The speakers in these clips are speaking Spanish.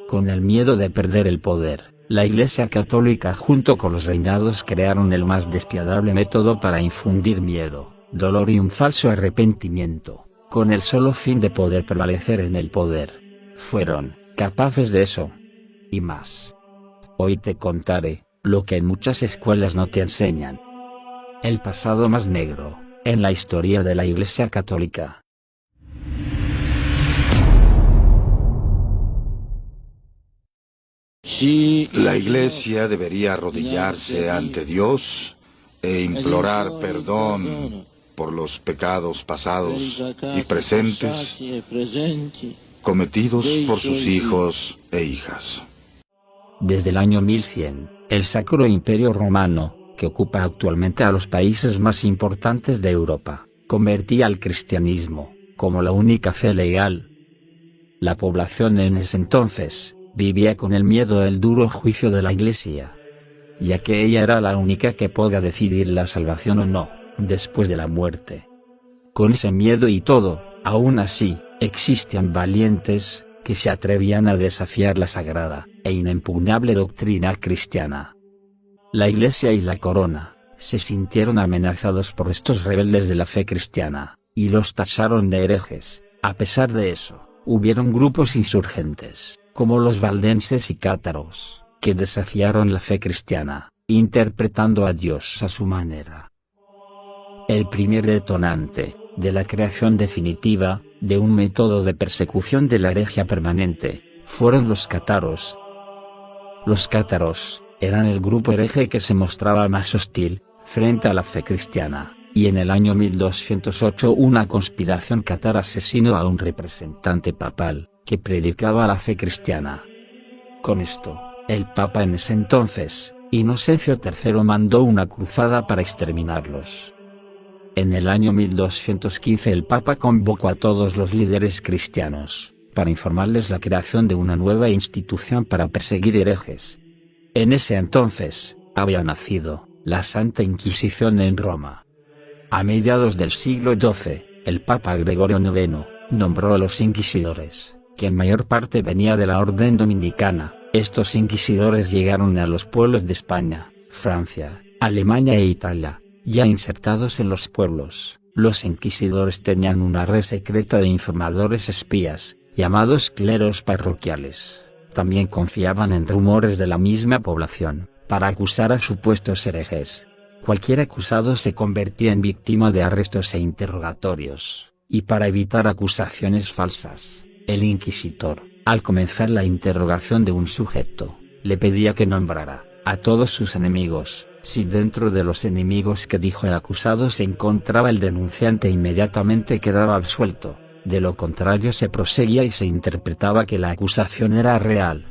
Con el miedo de perder el poder, la Iglesia Católica junto con los reinados crearon el más despiadable método para infundir miedo, dolor y un falso arrepentimiento, con el solo fin de poder prevalecer en el poder. Fueron capaces de eso. Y más. Hoy te contaré lo que en muchas escuelas no te enseñan. El pasado más negro en la historia de la Iglesia Católica. La Iglesia debería arrodillarse ante Dios e implorar perdón por los pecados pasados y presentes cometidos por sus hijos e hijas. Desde el año 1100, el Sacro Imperio Romano, que ocupa actualmente a los países más importantes de Europa, convertía al cristianismo como la única fe legal. La población en ese entonces vivía con el miedo del duro juicio de la Iglesia, ya que ella era la única que podía decidir la salvación o no, después de la muerte. Con ese miedo y todo, aún así, existían valientes que se atrevían a desafiar la sagrada e inexpugnable doctrina cristiana. La Iglesia y la Corona se sintieron amenazados por estos rebeldes de la fe cristiana, y los tacharon de herejes. A pesar de eso, hubieron grupos insurgentes, como los valdenses y cátaros, que desafiaron la fe cristiana, interpretando a Dios a su manera. El primer detonante de la creación definitiva de un método de persecución de la herejía permanente fueron los cátaros. Los cátaros eran el grupo hereje que se mostraba más hostil frente a la fe cristiana, y en el año 1208 una conspiración cátara asesinó a un representante papal que predicaba la fe cristiana. Con esto, el papa en ese entonces, Inocencio III, mandó una cruzada para exterminarlos. En el año 1215 el papa convocó a todos los líderes cristianos para informarles la creación de una nueva institución para perseguir herejes. En ese entonces, había nacido la Santa Inquisición en Roma. A mediados del siglo XII, el Papa Gregorio IX nombró a los inquisidores, que en mayor parte venía de la orden dominicana. Estos inquisidores llegaron a los pueblos de España, Francia, Alemania e Italia. Ya insertados en los pueblos, los inquisidores tenían una red secreta de informadores espías, llamados cleros parroquiales. También confiaban en rumores de la misma población, para acusar a supuestos herejes. Cualquier acusado se convertía en víctima de arrestos e interrogatorios, y para evitar acusaciones falsas, el inquisidor, al comenzar la interrogación de un sujeto, le pedía que nombrara a todos sus enemigos. Si dentro de los enemigos que dijo el acusado se encontraba el denunciante, inmediatamente quedaba absuelto. De lo contrario se proseguía y se interpretaba que la acusación era real.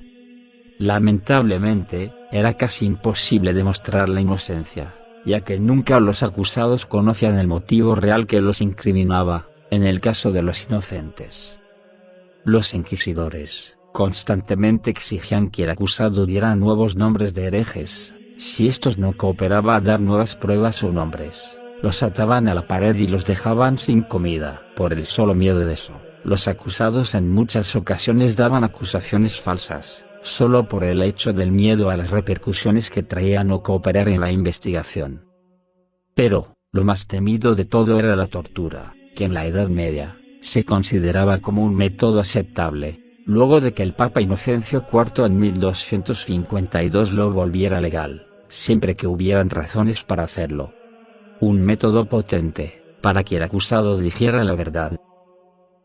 Lamentablemente, era casi imposible demostrar la inocencia, ya que nunca los acusados conocían el motivo real que los incriminaba, en el caso de los inocentes. Los inquisidores constantemente exigían que el acusado diera nuevos nombres de herejes. Si estos no cooperaban a dar nuevas pruebas o nombres, los ataban a la pared y los dejaban sin comida. Por el solo miedo de eso, los acusados en muchas ocasiones daban acusaciones falsas, solo por el hecho del miedo a las repercusiones que traía no cooperar en la investigación. Pero, lo más temido de todo era la tortura, que en la Edad Media se consideraba como un método aceptable, luego de que el Papa Inocencio IV en 1252 lo volviera legal, siempre que hubieran razones para hacerlo. Un método potente, para que el acusado dijera la verdad.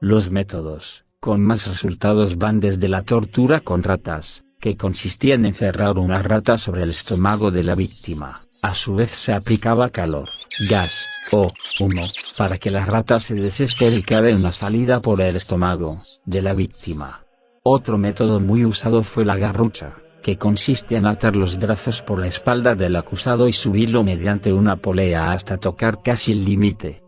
Los métodos con más resultados van desde la tortura con ratas, que consistía en encerrar una rata sobre el estómago de la víctima. A su vez se aplicaba calor, gas o humo, para que la rata se desespere y cabe una salida por el estómago de la víctima. Otro método muy usado fue la garrucha, que consiste en atar los brazos por la espalda del acusado y subirlo mediante una polea hasta tocar casi el límite.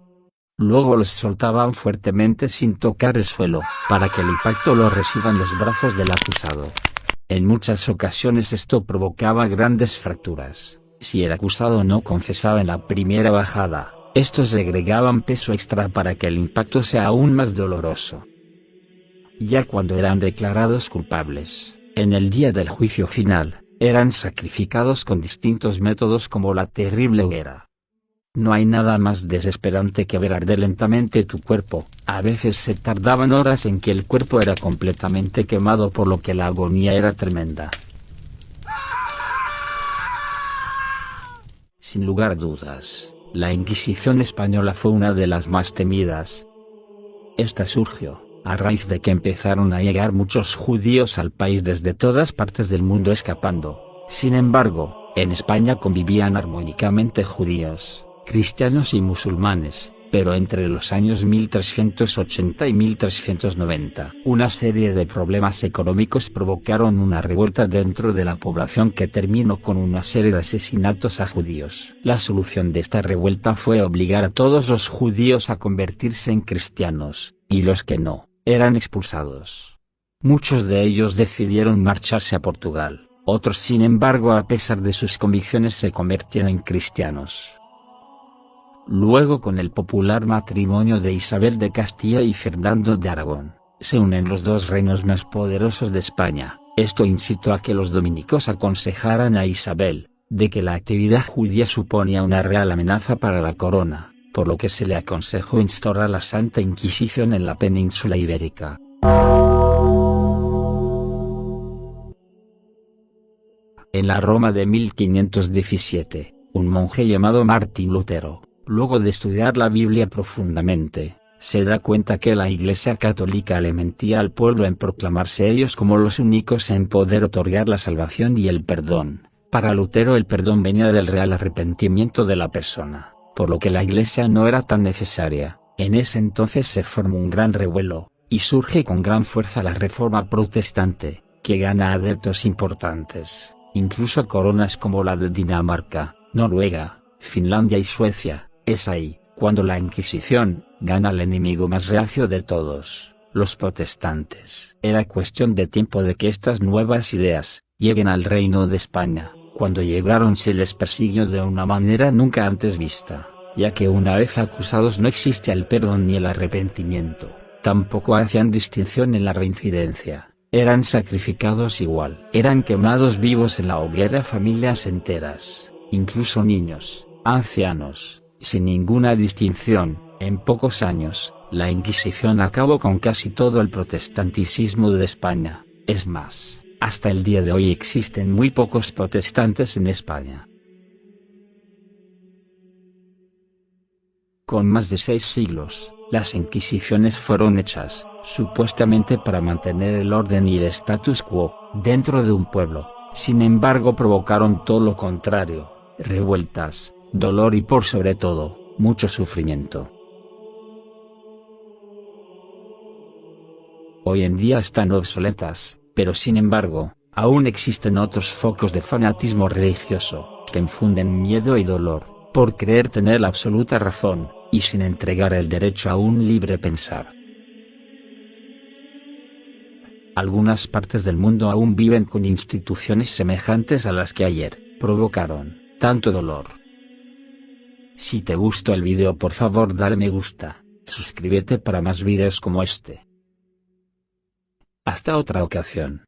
Luego los soltaban fuertemente sin tocar el suelo, para que el impacto lo reciban los brazos del acusado. En muchas ocasiones esto provocaba grandes fracturas. Si el acusado no confesaba en la primera bajada, estos le agregaban peso extra para que el impacto sea aún más doloroso. Ya cuando eran declarados culpables, En el día del juicio final, eran sacrificados con distintos métodos como la terrible hoguera. No hay nada más desesperante que ver arder lentamente tu cuerpo. A veces se tardaban horas en que el cuerpo era completamente quemado, por lo que la agonía era tremenda. Sin lugar a dudas, la Inquisición española fue una de las más temidas. Esta surgió a raíz de que empezaron a llegar muchos judíos al país desde todas partes del mundo escapando. Sin embargo, en España convivían armónicamente judíos, cristianos y musulmanes, pero entre los años 1380 y 1390, una serie de problemas económicos provocaron una revuelta dentro de la población que terminó con una serie de asesinatos a judíos. La solución de esta revuelta fue obligar a todos los judíos a convertirse en cristianos, y los que no, eran expulsados. Muchos de ellos decidieron marcharse a Portugal, otros sin embargo a pesar de sus convicciones se convirtieron en cristianos. Luego, con el popular matrimonio de Isabel de Castilla y Fernando de Aragón, se unen los dos reinos más poderosos de España. Esto incitó a que los dominicos aconsejaran a Isabel, de que la actividad judía suponía una real amenaza para la corona, por lo que se le aconsejó instaurar la Santa Inquisición en la península ibérica. En la Roma de 1517, un monje llamado Martín Lutero, luego de estudiar la Biblia profundamente, se da cuenta que la Iglesia Católica le mentía al pueblo en proclamarse ellos como los únicos en poder otorgar la salvación y el perdón. Para Lutero el perdón venía del real arrepentimiento de la persona, por lo que la Iglesia no era tan necesaria. En ese entonces se forma un gran revuelo, y surge con gran fuerza la Reforma Protestante, que gana adeptos importantes, incluso coronas como la de Dinamarca, Noruega, Finlandia y Suecia. Es ahí, cuando la Inquisición gana al enemigo más reacio de todos, los protestantes. Era cuestión de tiempo de que estas nuevas ideas lleguen al Reino de España. Cuando llegaron se les persiguió de una manera nunca antes vista, ya que una vez acusados no existe el perdón ni el arrepentimiento. Tampoco hacían distinción en la reincidencia. Eran sacrificados igual. Eran quemados vivos en la hoguera familias enteras, incluso niños, ancianos, sin ninguna distinción. En pocos años, la Inquisición acabó con casi todo el protestantismo de España. Es más, hasta el día de hoy existen muy pocos protestantes en España. Con más de 6 siglos, las Inquisiciones fueron hechas, supuestamente para mantener el orden y el status quo, dentro de un pueblo. Sin embargo provocaron todo lo contrario, revueltas, dolor y por sobre todo, mucho sufrimiento. Hoy en día están obsoletas, pero sin embargo, aún existen otros focos de fanatismo religioso, que infunden miedo y dolor, por creer tener la absoluta razón, y sin entregar el derecho a un libre pensar. Algunas partes del mundo aún viven con instituciones semejantes a las que ayer provocaron tanto dolor. Si te gustó el video, por favor dale me gusta, suscríbete para más videos como este. Hasta otra ocasión.